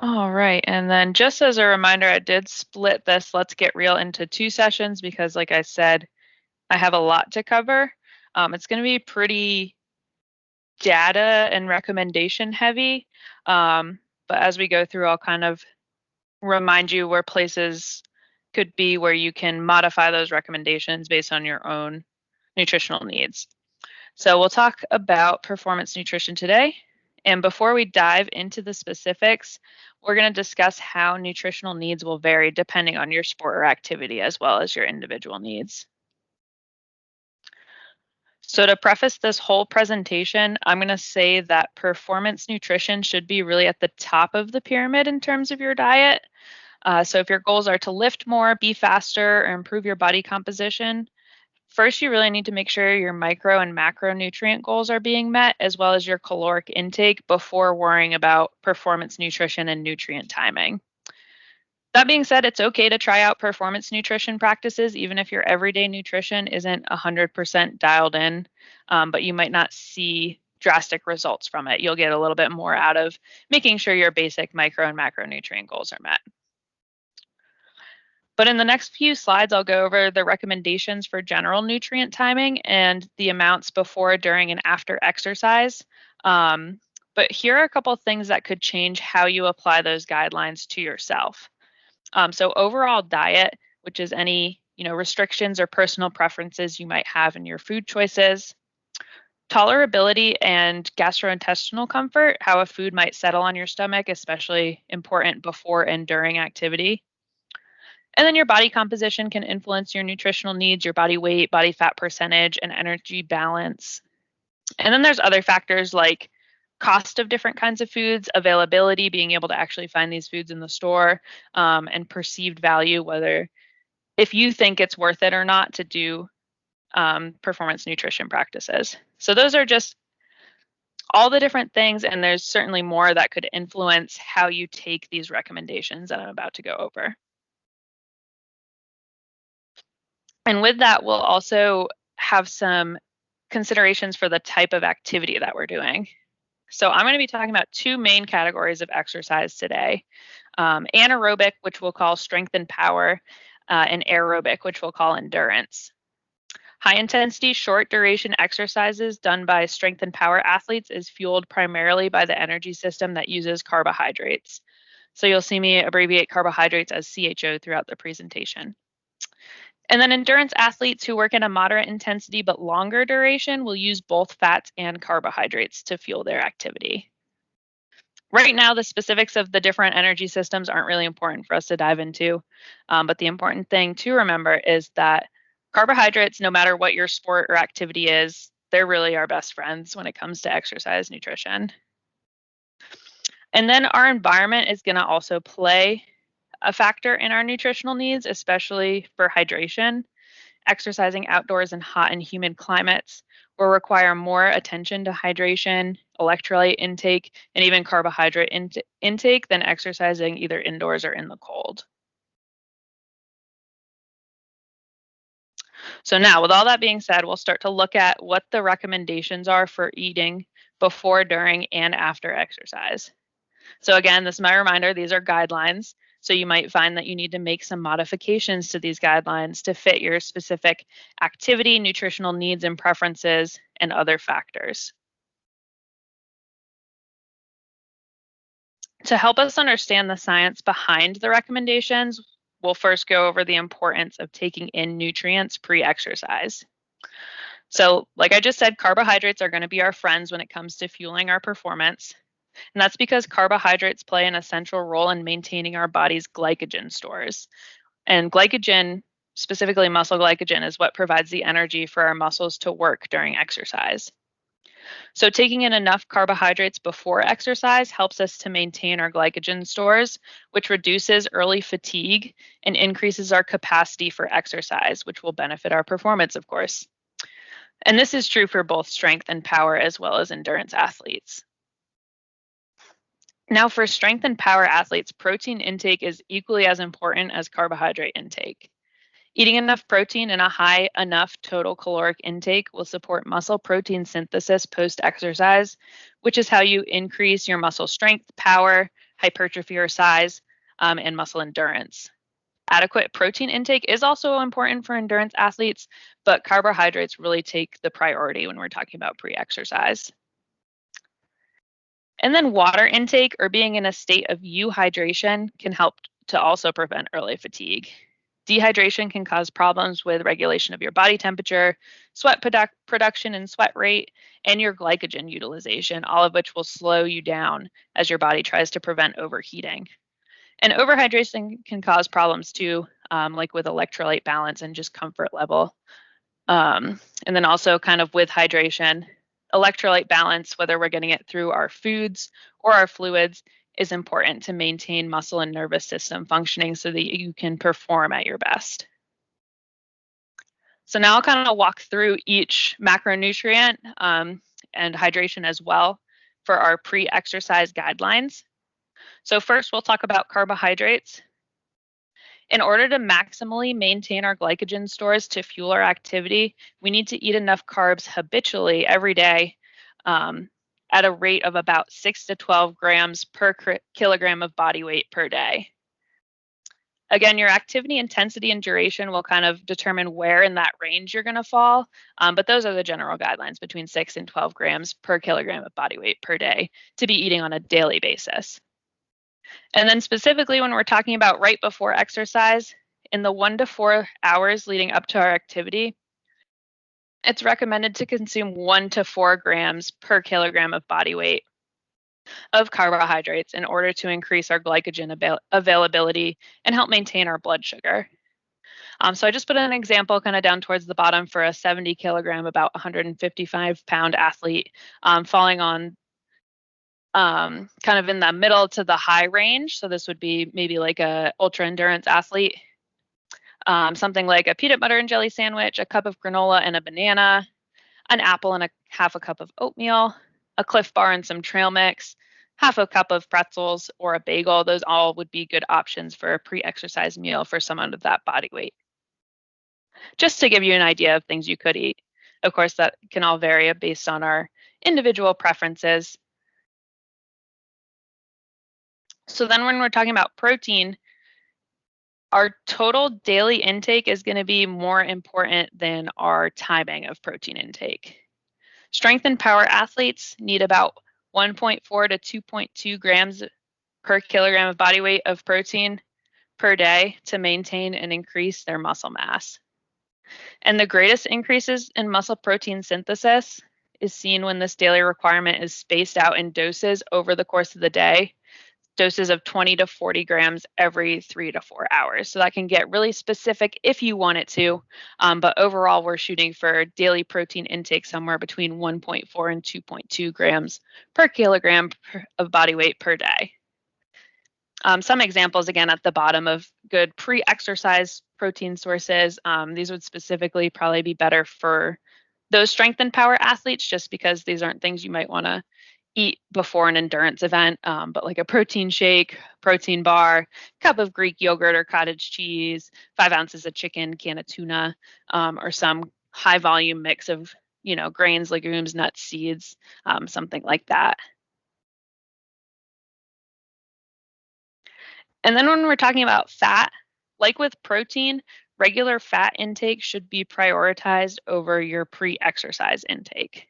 All right. And then just as a reminder, I did split this Let's Get Real into 2 sessions because, like I said, I have a lot to cover. It's going to be pretty data and recommendation heavy. But as we go through, I'll kind of remind you where places could be where you can modify those recommendations based on your own nutritional needs. So we'll talk about performance nutrition today. And before we dive into the specifics, we're going to discuss how nutritional needs will vary depending on your sport or activity as well as your individual needs. So to preface this whole presentation, I'm going to say that performance nutrition should be really at the top of the pyramid in terms of your diet. So if your goals are to lift more, be faster, or improve your body composition, first you really need to make sure your micro and macronutrient goals are being met, as well as your caloric intake before worrying about performance nutrition and nutrient timing. That being said, it's okay to try out performance nutrition practices, even if your everyday nutrition isn't 100% dialed in, but you might not see drastic results from it. You'll get a little bit more out of making sure your basic micro and macronutrient goals are met. But in the next few slides, I'll go over the recommendations for general nutrient timing and the amounts before, during, and after exercise. But here are a couple of things that could change how you apply those guidelines to yourself. So overall diet, which is any restrictions or personal preferences you might have in your food choices. Tolerability and gastrointestinal comfort, how a food might settle on your stomach, especially important before and during activity. And then your body composition can influence your nutritional needs, your body weight, body fat percentage, and energy balance. And then there's other factors like cost of different kinds of foods, availability, being able to actually find these foods in the store, and perceived value, whether if you think it's worth it or not to do performance nutrition practices. So those are just all the different things, and there's certainly more that could influence how you take these recommendations that I'm about to go over. And with that, we'll also have some considerations for the type of activity that we're doing. So I'm going to be talking about 2 main categories of exercise today. Anaerobic, which we'll call strength and power, and aerobic, which we'll call endurance. High intensity, short duration exercises done by strength and power athletes is fueled primarily by the energy system that uses carbohydrates. So you'll see me abbreviate carbohydrates as CHO throughout the presentation. And then endurance athletes who work in a moderate intensity but longer duration will use both fats and carbohydrates to fuel their activity. Right now, the specifics of the different energy systems aren't really important for us to dive into, but the important thing to remember is that carbohydrates, no matter what your sport or activity is, they're really our best friends when it comes to exercise nutrition. And then our environment is going to also play a factor in our nutritional needs, especially for hydration. Exercising outdoors in hot and humid climates will require more attention to hydration, electrolyte intake, and even carbohydrate intake than exercising either indoors or in the cold. So now, with all that being said, we'll start to look at what the recommendations are for eating before, during, and after exercise. So again, this is my reminder, these are guidelines. So you might find that you need to make some modifications to these guidelines to fit your specific activity, nutritional needs and preferences, and other factors. To help us understand the science behind the recommendations, we'll first go over the importance of taking in nutrients pre-exercise. So, like I just said, carbohydrates are going to be our friends when it comes to fueling our performance. And that's because carbohydrates play an essential role in maintaining our body's glycogen stores. And glycogen, specifically muscle glycogen, is what provides the energy for our muscles to work during exercise. So taking in enough carbohydrates before exercise helps us to maintain our glycogen stores, which reduces early fatigue and increases our capacity for exercise, which will benefit our performance, of course. And this is true for both strength and power as well as endurance athletes. Now, for strength and power athletes, protein intake is equally as important as carbohydrate intake. Eating enough protein and a high enough total caloric intake will support muscle protein synthesis post-exercise, which is how you increase your muscle strength, power, hypertrophy or size, and muscle endurance. Adequate protein intake is also important for endurance athletes, but carbohydrates really take the priority when we're talking about pre-exercise. And then water intake or being in a state of euhydration can help to also prevent early fatigue. Dehydration can cause problems with regulation of your body temperature, sweat production and sweat rate, and your glycogen utilization, all of which will slow you down as your body tries to prevent overheating. And overhydration can cause problems too, like with electrolyte balance and just comfort level. And then also kind of with hydration, electrolyte balance, whether we're getting it through our foods or our fluids, is important to maintain muscle and nervous system functioning so that you can perform at your best. So now I'll kind of walk through each macronutrient and hydration as well for our pre-exercise guidelines. So first, we'll talk about carbohydrates. In order to maximally maintain our glycogen stores to fuel our activity, we need to eat enough carbs habitually every day at a rate of about 6 to 12 grams per kilogram of body weight per day. Again, your activity intensity and duration will kind of determine where in that range you're going to fall, but those are the general guidelines, between 6 and 12 grams per kilogram of body weight per day to be eating on a daily basis. And then specifically when we're talking about right before exercise, in the 1 to 4 hours leading up to our activity, it's recommended to consume 1 to 4 grams per kilogram of body weight of carbohydrates in order to increase our glycogen availability and help maintain our blood sugar. So I just put an example kind of down towards the bottom for a 70 kilogram, about 155 pound athlete falling on kind of in the middle to the high range. So this would be maybe like a ultra endurance athlete, something like a peanut butter and jelly sandwich, a cup of granola and a banana, an apple and half a cup of oatmeal, a Cliff Bar and some trail mix, half a cup of pretzels, or a bagel. Those all would be good options for a pre-exercise meal for someone with that body weight. Just to give you an idea of things you could eat. Of course, that can all vary based on our individual preferences. So then when we're talking about protein, our total daily intake is going to be more important than our timing of protein intake. Strength and power athletes need about 1.4 to 2.2 grams per kilogram of body weight of protein per day to maintain and increase their muscle mass. And the greatest increases in muscle protein synthesis is seen when this daily requirement is spaced out in doses over the course of the day, doses of 20 to 40 grams every 3 to 4 hours. So that can get really specific if you want it to, but overall we're shooting for daily protein intake somewhere between 1.4 and 2.2 grams per kilogram of body weight per day. Some examples again at the bottom of good pre-exercise protein sources. These would specifically probably be better for those strength and power athletes, just because these aren't things you might want to eat before an endurance event, but like a protein shake, protein bar, cup of Greek yogurt or cottage cheese, 5 ounces of chicken, can of tuna, or some high volume mix of, grains, legumes, nuts, seeds, something like that. And then when we're talking about fat, like with protein, regular fat intake should be prioritized over your pre-exercise intake.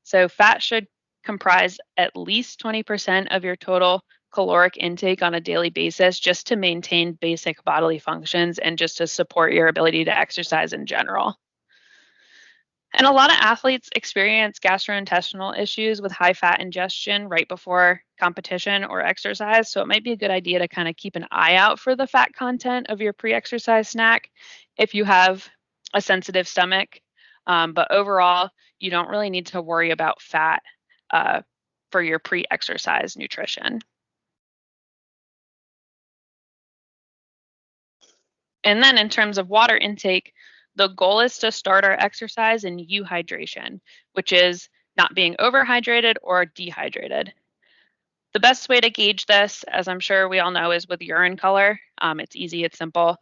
So fat should comprise at least 20% of your total caloric intake on a daily basis, just to maintain basic bodily functions and just to support your ability to exercise in general. And a lot of athletes experience gastrointestinal issues with high fat ingestion right before competition or exercise. So it might be a good idea to kind of keep an eye out for the fat content of your pre-exercise snack if you have a sensitive stomach. But overall, you don't really need to worry about fat for your pre-exercise nutrition. And then in terms of water intake, the goal is to start our exercise in euhydration, which is not being overhydrated or dehydrated. The best way to gauge this, as I'm sure we all know, is with urine color. It's easy, it's simple.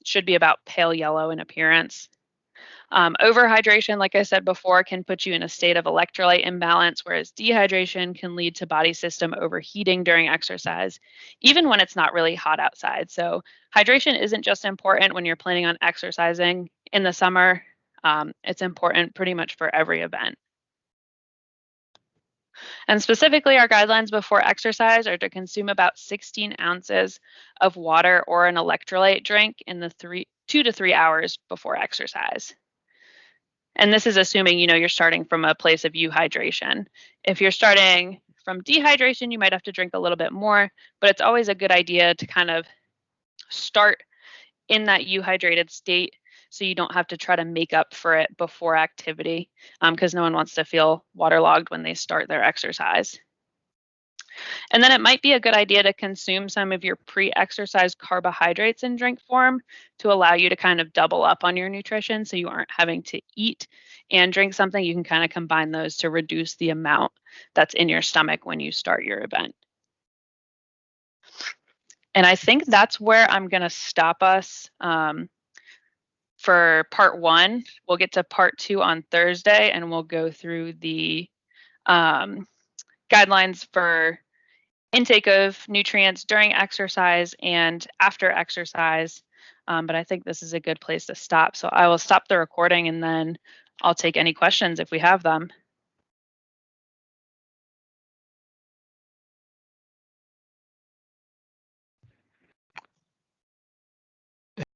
Should be about pale yellow in appearance. Overhydration, like I said before, can put you in a state of electrolyte imbalance, whereas dehydration can lead to body system overheating during exercise, even when it's not really hot outside. So hydration isn't just important when you're planning on exercising in the summer. It's important pretty much for every event. And specifically, our guidelines before exercise are to consume about 16 ounces of water or an electrolyte drink in the 2 to 3 hours before exercise. And this is assuming, you're starting from a place of euhydration. If you're starting from dehydration, you might have to drink a little bit more, but it's always a good idea to kind of start in that euhydrated state so you don't have to try to make up for it before activity, because no one wants to feel waterlogged when they start their exercise. And then it might be a good idea to consume some of your pre-exercise carbohydrates in drink form to allow you to kind of double up on your nutrition so you aren't having to eat and drink something. You can kind of combine those to reduce the amount that's in your stomach when you start your event. And I think that's where I'm going to stop us for part 1. We'll get to part 2 on Thursday, and we'll go through the guidelines for intake of nutrients during exercise and after exercise. But I think this is a good place to stop. So I will stop the recording and then I'll take any questions if we have them.